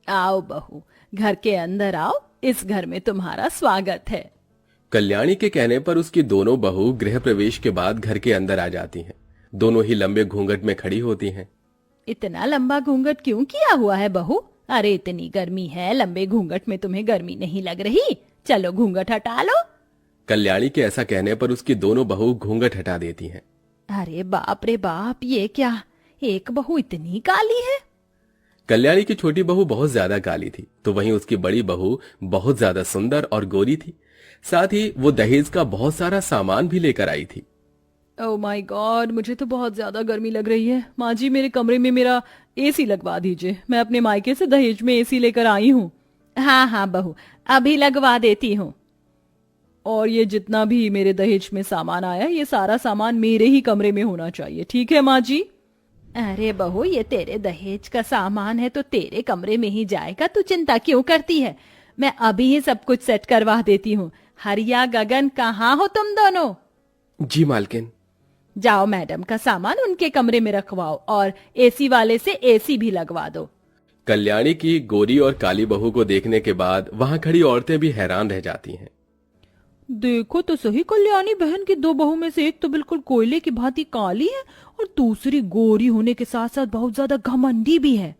आओ बहू, घर के अंदर आओ, इस घर में तुम्हारा स्वागत है। कल्याणी के कहने पर उसकी दोनों बहू गृह प्रवेश के बाद घर के अंदर आ जाती हैं। दोनों ही लंबे घूंघट में खड़ी होती हैं। इतना लंबा घूंघट क्यों किया हुआ है बहू? अरे इतनी गर्मी है, लंबे घूंघट में तुम्हें गर्मी नहीं लग रही? चलो घूंघट हटा लो। कल्याणी के ऐसा कहने पर उसकी दोनों बहू घूंघट हटा देती हैं। अरे बाप रे बाप, ये क्या, एक बहू इतनी काली है? कल्याणी की छोटी बहू बहुत ज्यादा काली थी, तो वहीं उसकी बड़ी बहू बहुत ज्यादा सुंदर और गोरी थी। साथ ही वो दहेज का बहुत सारा सामान भी लेकर आई थी। ओह माय गॉड, मुझे तो बहुत ज्यादा गर्मी लग रही है। माँ जी, मेरे कमरे में मेरा एसी लगवा दीजिए। मैं अपने मायके से दहेज में एसी लेकर आई हूँ। हाँ हाँ बहू, अभी लगवा देती हूँ। और ये जितना भी मेरे दहेज में सामान आया, ये सारा सामान मेरे ही कमरे में होना चाहिए, ठीक है माँ जी? अरे बहू, ये तेरे दहेज का सामान है तो तेरे कमरे में ही जाएगा, तू चिंता क्यों करती है? मैं अभी ही सब कुछ सेट करवा देती हूँ। हरिया गगन, कहाँ हो तुम दोनों? जी मालकिन। जाओ मैडम का सामान उनके कमरे में रखवाओ और एसी वाले से एसी भी लगवा दो। कल्याणी की गोरी और काली बहू को देखने के बाद वहां खड़ी औरतें भी हैरान रह जाती हैं। देखो तो सही, कल्याणी बहन की दो बहू में से एक तो बिल्कुल कोयले की भांति काली है और दूसरी गोरी होने के साथ साथ बहुत ज्यादा घमंडी भी है।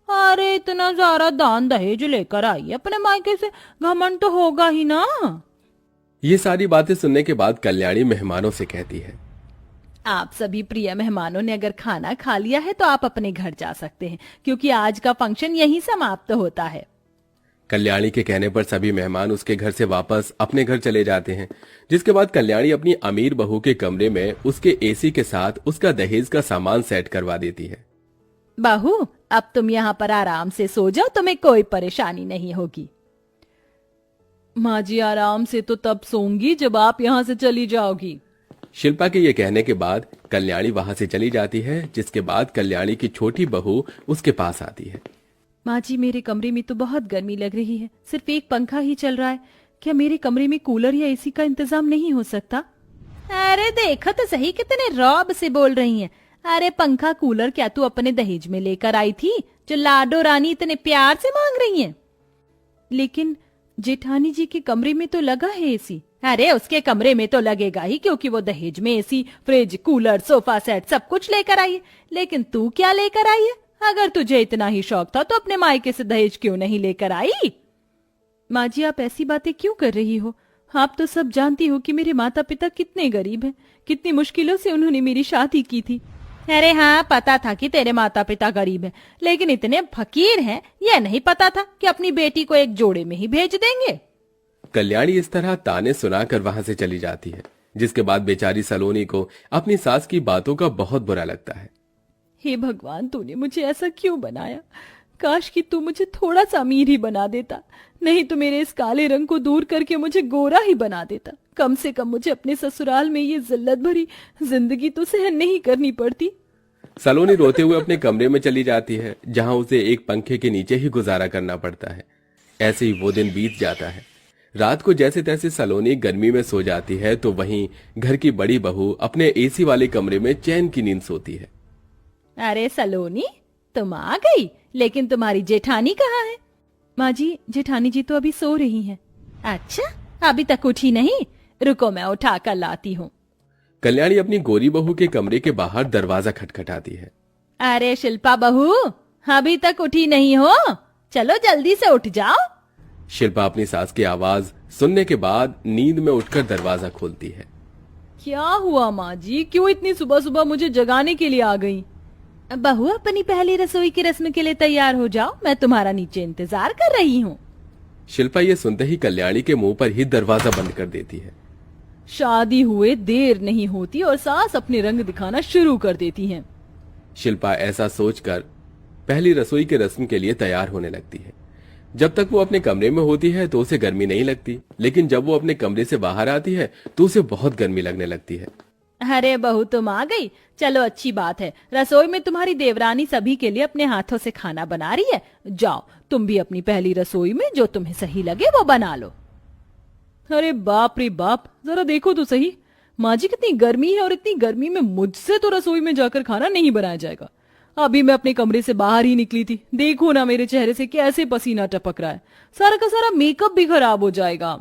अरे इतना सारा दान दहेज लेकर आई अपने मायके से, घमंड तो होगा ही ना। ये सारी बातें सुनने के बाद कल्याणी मेहमानों से कहती है, आप सभी प्रिय मेहमानों ने अगर खाना खा लिया है तो आप अपने घर जा सकते हैं, क्योंकि आज का फंक्शन यहीं समाप्त होता है। कल्याणी के कहने पर सभी मेहमान उसके घर से वापस अपने घर चले जाते हैं। जिसके बाद कल्याणी अपनी अमीर बहू के कमरे में उसके एसी के साथ उसका दहेज का सामान सेट करवा देती है। बहू, अब तुम यहाँ पर आराम से सो जाओ, तुम्हें कोई परेशानी नहीं होगी। माँ जी, आराम से तो तब सोऊंगी जब आप यहाँ से चली जाओगी। शिल्पा के ये कहने के बाद कल्याणी वहां से चली जाती है। जिसके बाद कल्याणी की छोटी बहू उसके पास आती है। माँ जी, मेरे कमरे में तो बहुत गर्मी लग रही है, सिर्फ एक पंखा ही चल रहा है। क्या मेरे कमरे में कूलर या एसी का इंतजाम नहीं हो सकता? अरे देखो तो सही, कितने रौब से बोल रही हैं। अरे पंखा कूलर क्या तू अपने दहेज में लेकर आई थी, जो लाडो रानी इतने प्यार से मांग रही हैं? लेकिन जेठानी जी के कमरे में तो लगा है एसी। अरे उसके कमरे में तो लगेगा ही, क्योंकि वो दहेज में AC, fridge, cooler, sofa set सब कुछ लेकर आई है। लेकिन तू क्या लेकर आई है? अगर तुझे इतना ही शौक था तो अपने मायके से दहेज क्यों नहीं लेकर आई? माँ जी, आप ऐसी बातें क्यों कर रही हो? आप तो सब जानती हो कि मेरे माता पिता कितने गरीब हैं, कितनी मुश्किलों से उन्होंने मेरी शादी की थी। अरे हाँ, पता था कि तेरे माता पिता गरीब हैं, लेकिन इतने फकीर हैं यह नहीं पता था कि अपनी बेटी को एक जोड़े में ही भेज देंगे। कल्याणी इस तरह ताने सुनाकर वहां से चली जाती है। जिसके बाद बेचारी सलोनी को अपनी सास की बातों का बहुत बुरा लगता है। हे भगवान, तूने मुझे ऐसा क्यों बनाया? काश कि तू मुझे थोड़ा सा अमीर ही बना देता, नहीं तो मेरे इस काले रंग को दूर करके मुझे गोरा ही बना देता। कम से कम मुझे अपने ससुराल में ये जिल्लत भरी जिंदगी तो सहन नहीं करनी पड़ती। सलोनी रोते हुए अपने कमरे में चली जाती है, जहां उसे एक पंखे के नीचे ही गुजारा करना पड़ता है। ऐसे ही वो दिन बीत जाता है। रात को जैसे तैसे सलोनी गर्मी में सो जाती है, तो वहीं घर की बड़ी बहू अपने एसी वाले कमरे में चैन की नींद सोती है। अरे सलोनी, तुम आ गई, लेकिन तुम्हारी जेठानी कहाँ है? माँ जी, जेठानी जी तो अभी सो रही हैं। अच्छा, अभी तक उठी नहीं? रुको, मैं उठा कर लाती हूँ। कल्याणी अपनी गोरी बहू के कमरे के बाहर दरवाजा खटखटाती है। अरे शिल्पा बहू, अभी तक उठी नहीं हो? चलो जल्दी से उठ जाओ। शिल्पा अपनी सास की आवाज सुनने के बाद नींद में उठकर दरवाजा खोलती है। क्या हुआ माँ जी, क्यों इतनी सुबह सुबह मुझे जगाने के लिए आ गई? बहू, अपनी पहली रसोई की रस्म के लिए तैयार हो जाओ, मैं तुम्हारा नीचे इंतजार कर रही हूँ। शिल्पा ये सुनते ही कल्याणी के मुंह पर ही दरवाजा बंद कर देती है। शादी हुए देर नहीं होती और सास अपने रंग दिखाना शुरू कर देती हैं। शिल्पा ऐसा सोचकर पहली रसोई के रस्म के लिए तैयार होने लगती है। जब तक वो अपने कमरे में होती है तो उसे गर्मी नहीं लगती, लेकिन जब वो अपने कमरे से बाहर आती है तो उसे बहुत गर्मी लगने लगती है। अरे बहू, तुम आ गई, चलो अच्छी बात है। रसोई में तुम्हारी देवरानी सभी के लिए अपने हाथों से खाना बना रही है। जाओ तुम भी अपनी पहली रसोई में जो तुम्हें सही लगे वो बना लो। अरे बाप रे बाप, जरा देखो तो सही, माँ जी कितनी गर्मी है और इतनी गर्मी में मुझसे तो रसोई में जाकर खाना नहीं बनाया जाएगा। अभी मैं अपने कमरे से बाहर ही निकली थी, देखो ना मेरे चेहरे से कैसे पसीना टपक रहा है, सारा का सारा मेकअप भी खराब हो जाएगा।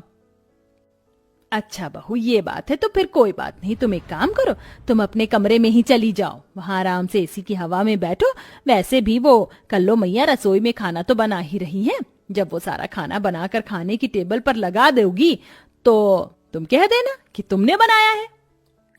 अच्छा बहू ये बात है तो फिर कोई बात नहीं, तुम एक काम करो, तुम अपने कमरे में ही चली जाओ, वहां आराम से एसी की हवा में बैठो। वैसे भी वो कल्लो मैया रसोई में खाना तो बना ही रही है, जब वो सारा खाना बनाकर खाने की टेबल पर लगा दोगी तो तुम कह देना कि तुमने बनाया है।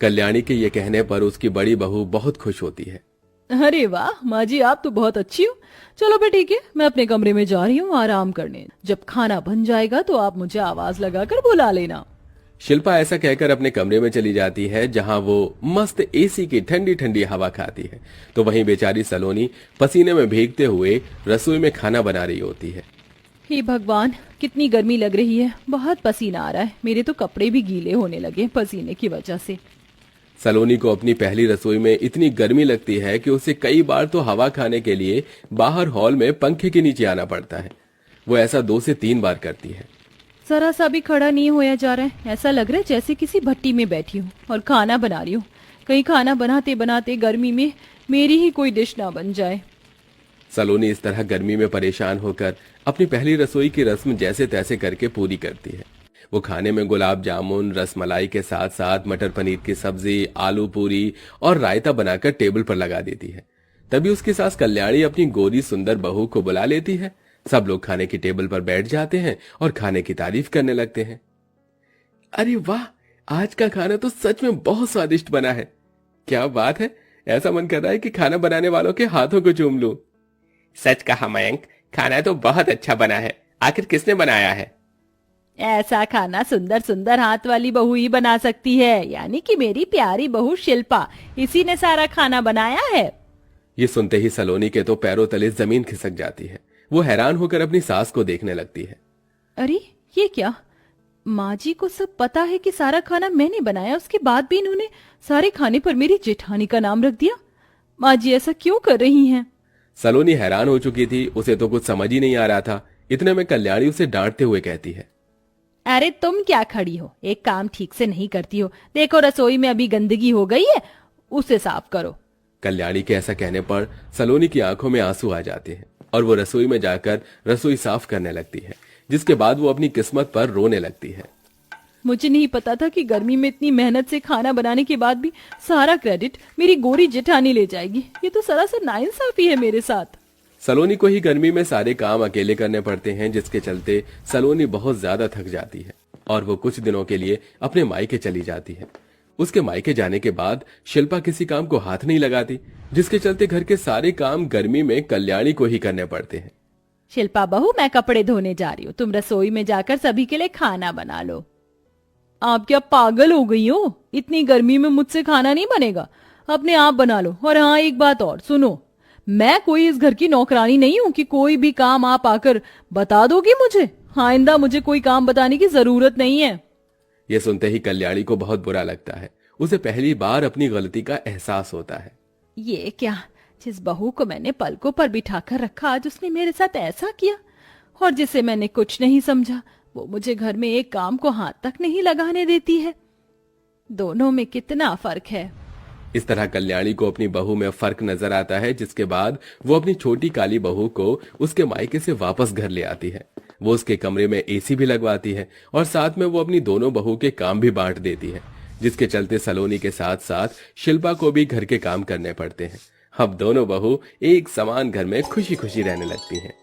कल्याणी के ये कहने पर उसकी बड़ी बहू बहुत खुश होती है। अरे वाह माँ जी, आप तो बहुत अच्छी हो। चलो फिर ठीक है, मैं अपने कमरे में जा रही हूँ आराम करने, जब खाना बन जाएगा तो आप मुझे आवाज लगाकर बुला लेना। शिल्पा ऐसा कहकर अपने कमरे में चली जाती है, जहां वो मस्त एसी की ठंडी ठंडी हवा खाती है, तो वहीं बेचारी सलोनी पसीने में भीगते हुए रसोई में खाना बना रही होती है। हे भगवान, कितनी गर्मी लग रही है, बहुत पसीना आ रहा है, मेरे तो कपड़े भी गीले होने लगे पसीने की वजह से। सलोनी को अपनी पहली रसोई में इतनी गर्मी लगती है कि उसे कई बार तो हवा खाने के लिए बाहर हॉल में पंखे के नीचे आना पड़ता है। वो ऐसा 2 से 3 बार करती है। जरा सा भी खड़ा नहीं होया जा रहा है, ऐसा लग रहा है जैसे किसी भट्टी में बैठी हूँ और खाना बना रही हूँ। कहीं खाना बनाते बनाते गर्मी में मेरी ही कोई डिश ना बन जाए। सलोनी इस तरह गर्मी में परेशान होकर अपनी पहली रसोई की रस्म जैसे तैसे करके पूरी करती है। वो खाने में गुलाब जामुन, रसमलाई के साथ साथ मटर पनीर की सब्जी, आलू पूरी और रायता बनाकर टेबल पर लगा देती है। तभी उसकी सास कल्याणी अपनी गोरी सुंदर बहू को बुला लेती है। सब लोग खाने की टेबल पर बैठ जाते हैं और खाने की तारीफ करने लगते हैं। अरे वाह, आज का खाना तो सच में बहुत स्वादिष्ट बना है। क्या बात है, ऐसा मन कर रहा है कि खाना बनाने वालों के हाथों को चूम लूं। सच कहा मयंक, खाना तो बहुत अच्छा बना है। आखिर किसने बनाया है? ऐसा खाना सुंदर सुंदर हाथ वाली बहू ही बना सकती है, यानी कि मेरी प्यारी बहू शिल्पा, इसी ने सारा खाना बनाया है। ये सुनते ही सलोनी के तो पैरों तले जमीन खिसक जाती है। वो हैरान होकर अपनी सास को देखने लगती है। अरे ये क्या, माँ जी को सब पता है कि सारा खाना मैंने बनाया, उसके बाद भी इन्होंने सारे खाने पर मेरी जेठानी का नाम रख दिया। माँ जी ऐसा क्यों कर रही हैं? सलोनी हैरान हो चुकी थी, उसे तो कुछ समझ ही नहीं आ रहा था। इतने में कल्याणी उसे डांटते हुए कहती है, अरे तुम क्या खड़ी हो, एक काम ठीक से नहीं करती हो, देखो रसोई में अभी गंदगी हो गई है, उसे साफ करो। कल्याणी के ऐसा कहने पर सलोनी की आंखों में आंसू आ जाते हैं और वो रसोई में जाकर रसोई साफ करने लगती है, जिसके बाद वो अपनी किस्मत पर रोने लगती है। मुझे नहीं पता था कि गर्मी में इतनी मेहनत से खाना बनाने के बाद भी सारा क्रेडिट मेरी गोरी जेठानी ले जाएगी। ये तो सरासर नाइंसाफी है मेरे साथ। सलोनी को ही गर्मी में सारे काम अकेले करने पड़ते हैं, जिसके चलते सलोनी बहुत ज्यादा थक जाती है और वो कुछ दिनों के लिए अपने मायके चली जाती है। उसके मायके जाने के बाद शिल्पा किसी काम को हाथ नहीं लगाती, जिसके चलते घर के सारे काम गर्मी में कल्याणी को ही करने पड़ते हैं। शिल्पा बहू, मैं कपड़े धोने जा रही हूँ, तुम रसोई में जाकर सभी के लिए खाना बना लो। आप क्या पागल हो गई हो? इतनी गर्मी में मुझसे खाना नहीं बनेगा, अपने आप बना लो। और हाँ, एक बात और सुनो, मैं कोई इस घर की नौकरानी नहीं हूँ कि कोई भी काम आप आकर बता दोगी मुझे। आइंदा मुझे कोई काम बताने की जरूरत नहीं है। यह सुनते ही कल्याणी को बहुत बुरा लगता है। उसे पहली बार अपनी गलती का एहसास होता है। ये क्या, जिस बहू को मैंने पलकों पर बिठाकर रखा, आज उसने मेरे साथ ऐसा किया। और जिसे मैंने कुछ नहीं समझा, वो मुझे घर में एक काम को हाथ तक नहीं लगाने देती है। दोनों में कितना फर्क है। इस तरह कल्याणी को अपनी बहू में फर्क नजर आता है, जिसके बाद वो अपनी छोटी काली बहू को उसके मायके से वापस घर ले आती है। वो उसके कमरे में एसी भी लगवाती है और साथ में वो अपनी दोनों बहू के काम भी बांट देती है, जिसके चलते सलोनी के साथ साथ शिल्पा को भी घर के काम करने पड़ते हैं। अब दोनों बहू एक समान घर में खुशी खुशी रहने लगती हैं।